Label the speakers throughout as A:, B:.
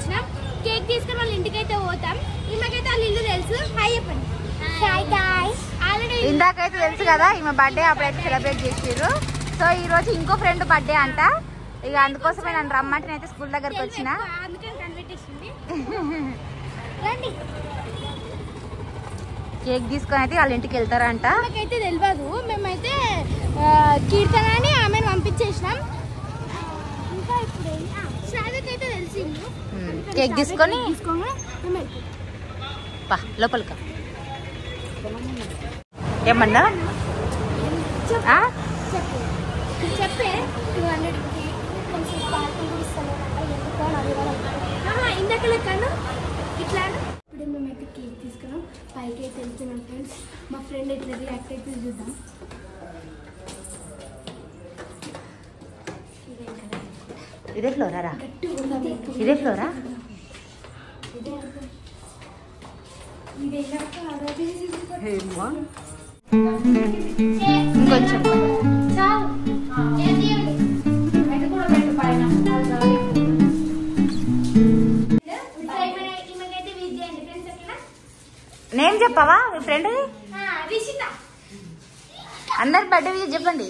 A: వచ్చినాం. కేక్ తీసుకుని వాళ్ళ ఇంటికైతే పోతాం. ఈమెకైతే వాళ్ళ ఇల్లు తెలుసు. హాయ్ చెప్పండి. Hi guys.
B: ఇందాకైతే తెలుసు కదా ఈమె బర్త్డే అప్పుడైతే సెలబ్రేట్ చేసారు. సో ఈ రోజు ఇంకో ఫ్రెండ్ బర్త్డే అంట. ఇక అందుకోసమే నన్ను రమ్మంటే నేనైతే స్కూల్ దగ్గరకు వచ్చిన. కేక్ తీసుకొని అయితే వాళ్ళ ఇంటికి వెళ్తారంట.
A: నాకైతే తెలియదు. మేమైతే కీర్తన అని ఆమెను పంపించేసినాం. ఇంకా ఇప్పుడు శ్రావ్యకైతే తెలిసింది.
B: కేక్ తీసుకొని లోపలికి ఏమన్నా
A: చెప్పే 200కి కొంచెం పార్కింగ్ ఇస్తాను ఎందుకో ఇందాక లెక్కను ఇట్లా. ఇప్పుడు మేమైతే కేక్ తీసుకున్నాం. పైకి అయితే వెళ్తున్నాం ఫ్రెండ్స్. మా ఫ్రెండ్ ఎట్లా రియాక్ట్ అయితే చూద్దాం.
B: ఇదే ఫ్లోరా ఇదే ఫ్లోరా ఇంకొంచెం నేమ్ చెప్పవా మీ ఫ్రెండ్ అందరు బర్త్డే విషయం చెప్పండి.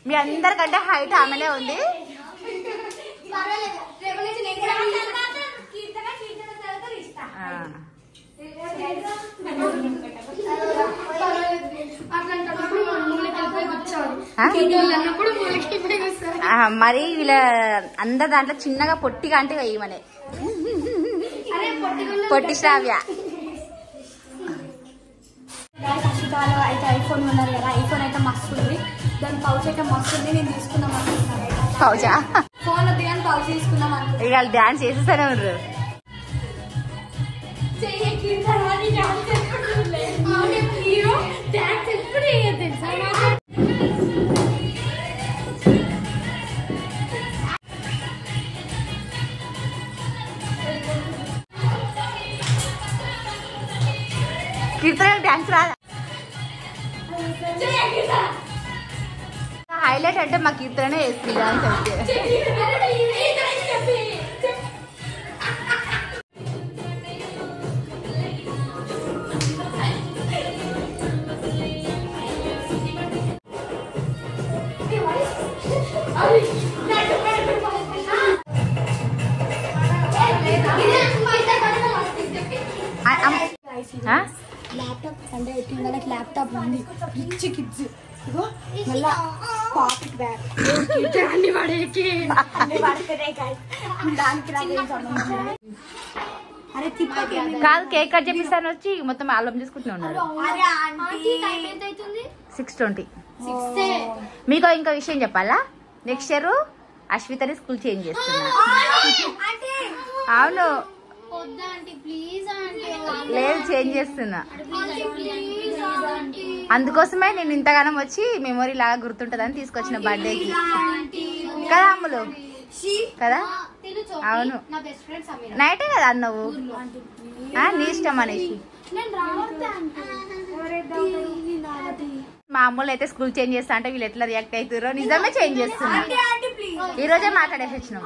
B: మీ అందరికంటే హైట్ ఆమెనే ఉంది. మరి వీళ్ళ అందరు దాంట్లో చిన్నగా పొట్టిగా అంటే వేయమనే పొట్టి శ్రావ్య.
A: అశికాలో అయితే ఐఫోన్ ఉన్నారు కదా. ఐఫోన్ అయితే మస్తు ఉంది. దాని పౌచ్ అయితే మస్తు ఉంది. నేను తీసుకుందాం అనుకుంటున్నాను.
B: పౌచా
A: ఫోన్ వద్దు కానీ పౌచ్ తీసుకుందాం అనుకుంటున్నాను.
B: ఇక డాన్స్ చేసేసానే ఉన్నారు. కీర్తన డాన్స్ రాదా? హైలైట్ అంటే మా కీర్తనే వేస్తుంది డాన్స్ అయితే.
A: ల్యాప్టాప్ అంటే వాళ్ళకి ల్యాప్టాప్ ఉంది. రిచ్ కిడ్స్ మళ్ళా పాకెట్ బ్యాగ్ అన్ని పడేకి దానికి
B: కాదు. కేక్ కట్ చేపిస్తాను వచ్చి మొత్తం ఆల్బమ్ చేసుకుంటూ ఉన్నారు. 6:20. మీకు ఇంకో విషయం చెప్పాలా? నెక్స్ట్ ఇయర్ అశ్వితని స్కూల్ చేంజ్ చేస్తున్నా. అవును లేదు చేంజ్ చేస్తున్నా. అందుకోసమే నేను ఇంతగానం వచ్చి మెమొరీ లాగా గుర్తుంటదని తీసుకొచ్చిన బర్త్డేకి కదా అమ్ములు కదా. అవును నైటే కదా అన్నవు నీ ఇష్టం అనేసి. మా అమ్మలు అయితే స్కూల్ చేంజ్ చేస్తా అంటే వీళ్ళు ఎట్లా రియాక్ట్ అవుతారో. నిజమే చేంజ్ చేస్తున్నా. ఈ రోజే మాట్లాడేసి వచ్చినాం.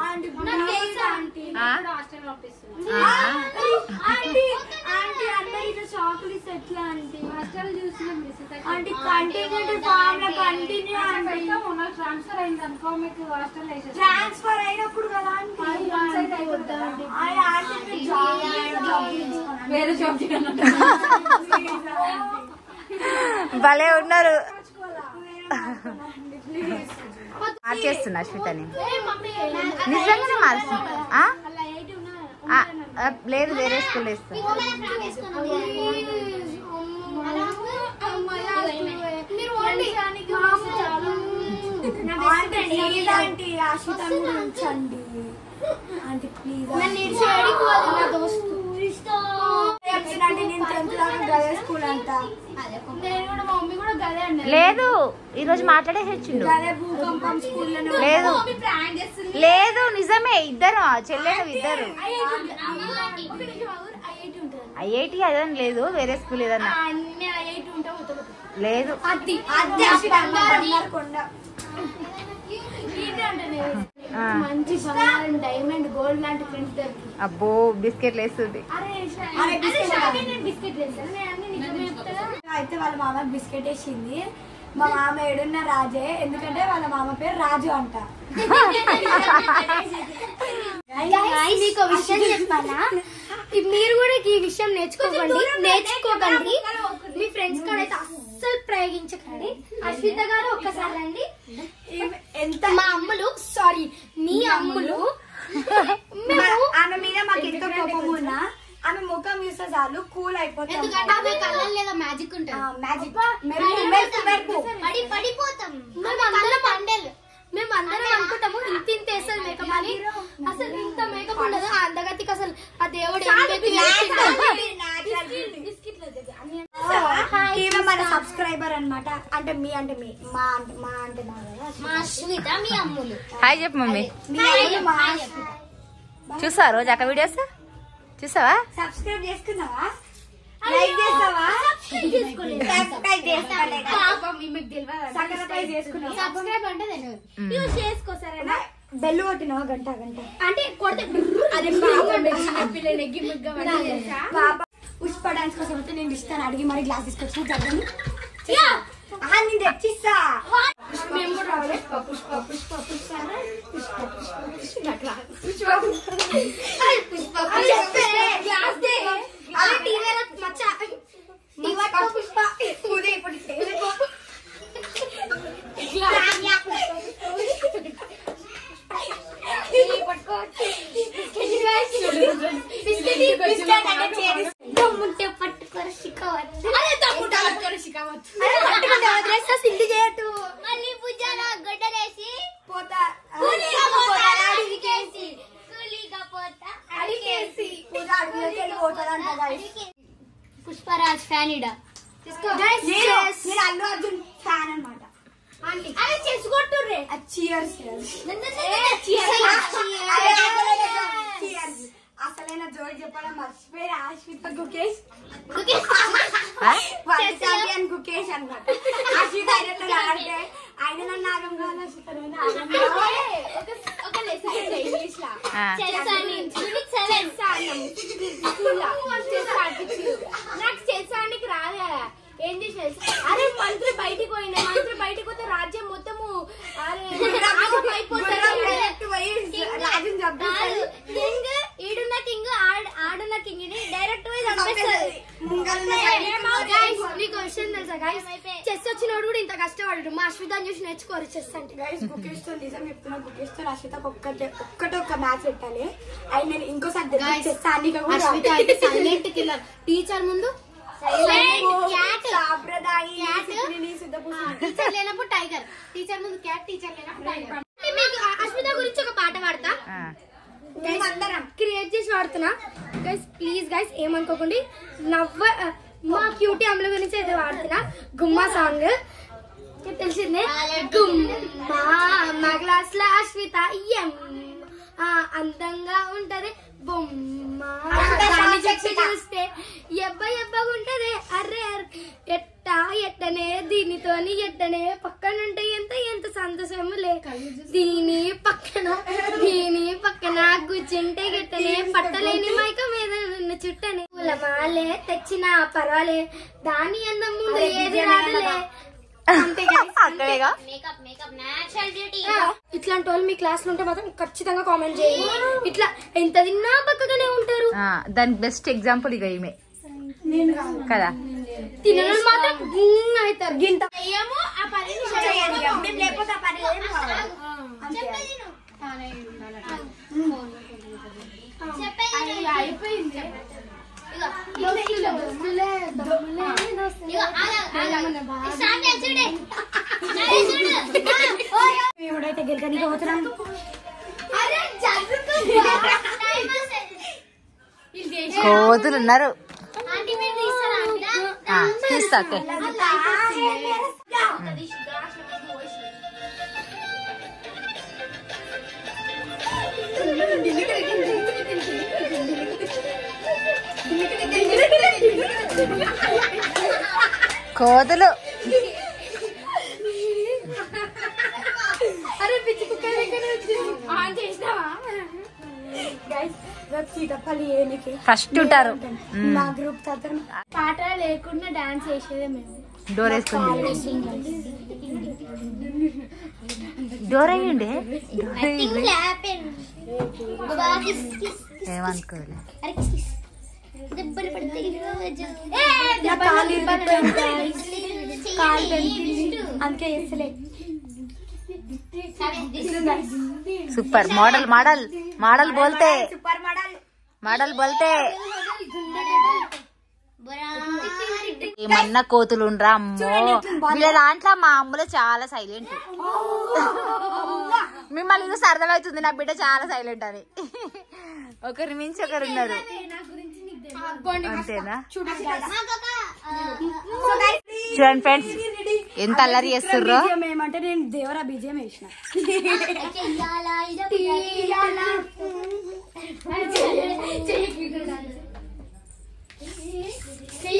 A: ట్రాన్స్ఫర్ అయినప్పుడు కదా
B: భలే ఉన్నారు. మార్చేస్తున్నా అశ్వితని. నిజంగానే మారుస్తున్నా. లేదు వేరే స్కూల్ వేస్తా. లేదు ఈరోజు మాట్లాడేసి వచ్చిండు. లేదు లేదు నిజమే. ఇద్దరు చెల్లెలు ఇద్దరు. ఐఐటి అదని లేదు వేరే స్కూల్ ఏదన్నా. లేదు
A: మంచి బంగారం డైమండ్ గోల్డ్ లాంటి ఫ్రెండ్స్ దొరికి.
B: అబ్బో బిస్కెట్లు వేస్తుంది.
A: అయితే వాళ్ళ మామ బిస్కెట్ వేసింది. మా మామ ఏడున్న రాజే, ఎందుకంటే వాళ్ళ మామ పేరు రాజు అంట. మీకు విషయం చెప్పాలా, మీరు కూడా ఈ విషయం నేర్చుకోకండి. మీ ఫ్రెండ్స్ కూడా అయితే అస్సలు ప్రయోగించకండి. అశ్విత గారు ఒక్కసారి అండి, ఎంత మా అమ్ములు సారీ మీ అమ్ములు ఆమె మీద మాకు ఎంత కోపం ఉన్నా ఆమె ముఖం చూస్తే చాలు కూల్ అయిపోతాం. మ్యాజిక్ ఉంటుంది, పడిపోతాం. మేము అందరం అనుకుంటాము ఇంత వేస్తుంది మేకప్ అని, అసలు ఇంత మేకప్ ఉండదు. ఆ అందగతికి అసలు ఆ దేవుడు మన సబ్స్క్రైబర్ అనమాట. అంటే మీ మా అశ్విత మీ అమ్ములు.
B: హాయ్ చెప్పు మమ్మీ. చూసా రోజు అక్క వీడియోస్ చూసావా?
A: సబ్స్క్రైబ్ చేసుకున్నావా? లైక్ చేసావా? సబ్స్క్రైబ్ అంటే చేసుకో సరేనా? బెల్లు కొట్టినావా? గంట అంటే కొడితే పుష్ప డాన్స్ కోసం అయితే నేను ఇస్తాను అడిగి మరి గ్లాస్ తీసుకొచ్చిన జరగని నేను తెచ్చిస్తా. మేము కూడా రావాలి. పుష్ప పుష్ప పుష్ప పుష్పరాజ్ ఫ్యాన్ ఇడ అల్లు అర్జున్ ఫ్యాన్ అనమాట. చేసుకుంటుర్రే అసలైన జోడి చెప్పడం మర్చిపోయి అశ్విత గుకేష్ గుకేష్ అనమాట. అశ్విత ఆడితే ఆయన నన్ను ఆగం కాదు. అశ్విత నాకు చేసానికి రాదు కదా. ఏం చేసేది? అరే మంత్రి బయటికి పోయినా, మంత్రి బయటకు పోతే రాజ్యం మొత్తము ఈడున్న కింగ్ ఆడున్న కింగ్ ని డైరెక్ట్ నీకు విషయం తెలుసా గైస్? చెస్ వచ్చినోడు కూడా ఇంత కష్టపడు. మా అశ్విత చూసి నేర్చుకోరు చెస్ అంటే. గైస్ గుకేష్ తో నిజం చెప్తున్నా, గుకేష్ తో అశ్విత ఒక్క మ్యాచ్ పెట్టాలి. అది నేను ఇంకోసారి చెస్ టీచర్ ముందు టీచర్ లేనప్పుడు టైగర్, టీచర్ ముందు క్యాట్, టీచర్ లేనప్పుడు టైగర్. అశ్విత గురించి ఒక పాట పాడతా, అందరం క్రియేట్ చేసి వాడుతున్నా గైస్. ప్లీజ్ గైస్ ఏమనుకోకండి. మా క్యూటీ అమ్మల గురించి అయితే వాడుతున్నా. గుమ్మా సాంగ్ తెలిసిందే. గుమ్మా మా క్లాస్ లో అశ్విత అందంగా ఉంటది బొమ్మ చూస్తే ఎబ్బగా ఉంటది. అర్రే ఎట్టనే దీనితోని ఎట్టనే పక్కనుంటే ఎంత సంతోషము లేక దీని పక్కన కూర్చుంటే గిట్టనే పట్టలేని మైక మీద ఉన్న చుట్టనే పూలమాలే తెచ్చినా పర్వాలే దాని అందం ముందు ఏది రాదులే. ఇట్లాంటి వాళ్ళు మీ క్లాస్ లో ఉంటే మాత్రం ఖచ్చితంగా కామెంట్ చేయండి. ఇట్లా ఎంత తిన్నా పక్కగానే ఉంటారు.
B: దానికి బెస్ట్ ఎగ్జాంపుల్ ఇక ఈమె కదా.
A: తినడం మాత్రం అవుతారు. గింత అయిపోయింది. ఎవడైతే గెలకనికి పోతున్నాం
B: కోతులు ఉన్నారు. తీస్తా కోతులు ఫస్ట్ ఉంటారు.
A: మా గ్రూప్ పాట లేకుండా డాన్స్ చేసేదే మేము.
B: డోర్ వేసుకుంది. డోర్ అయ్యండి ఏమనుకోలే.
A: అందుకే
B: సూపర్ మోడల్ మోడల్ మోడల్ బోల్తే మోడల్ బోల్తే ఏమన్నా కోతులు ఉండరా అమ్మో. వీళ్ళ దాంట్లో మా అమ్ములు చాలా సైలెంట్. మిమ్మల్ని సరదా అవుతుంది నా బిడ్డ చాలా సైలెంట్ అని. ఒకరి మించి ఒకరు ఉన్నారు అంతేనా. చూడండి ఫ్రెండ్స్ ఎంత అల్లరి చేస్తుర్రో.
A: ఏమంటే నేను దేవరా బీజం వేసిన.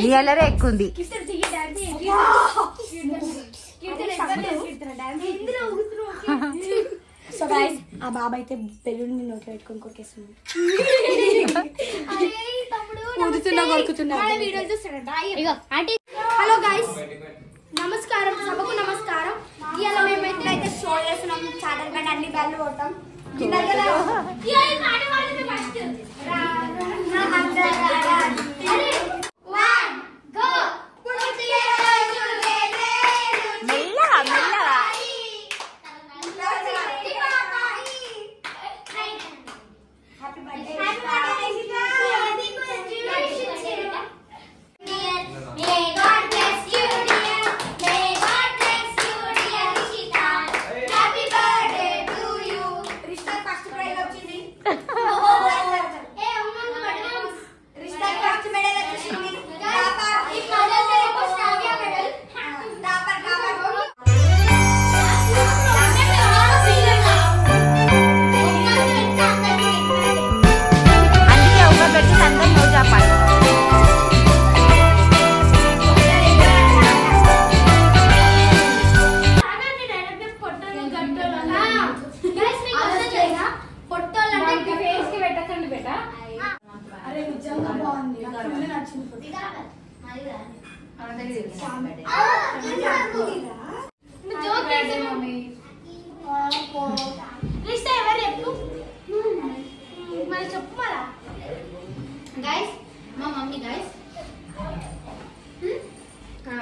B: ఈ అల్లరే ఎక్కువ ఉంది.
A: సో గైస్ ఆ బాబా అయితే బెలూన్ నోట్లో పెట్టుకొని కొరికేస్తుంది. హలో గైస్ నమస్కారం, సభకు నమస్కారం. ఇవాళ మేమైతే షో చేస్తున్నాం. చాటర్ గడ్డ అన్ని బ్యాలు కొట్టాం.
B: మెల్లగా మెల్లగా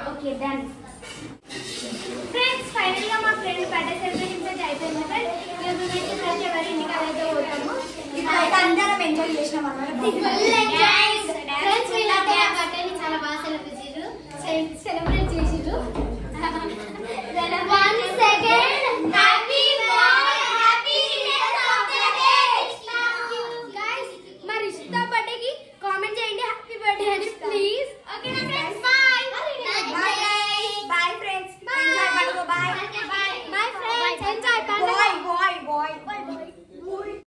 B: ఓకే డన్ ఫ్రెండ్స్. ఫైనల్ గా మా ఫ్రెండ్ బర్త్డే సెలబ్రేషన్ అయిపోయింది ఫ్రెండ్స్. మేము ఎవరి ఇంటికి అయితే పోతాము. ఇప్పుడైతే అందరం ఎంజాయ్ చేసినాం అన్నమాట. ఫ్రెండ్స్ వీళ్ళైతే ఆ బర్త్డేని చాలా బాగా సెలబ్రేట్ చేశారు.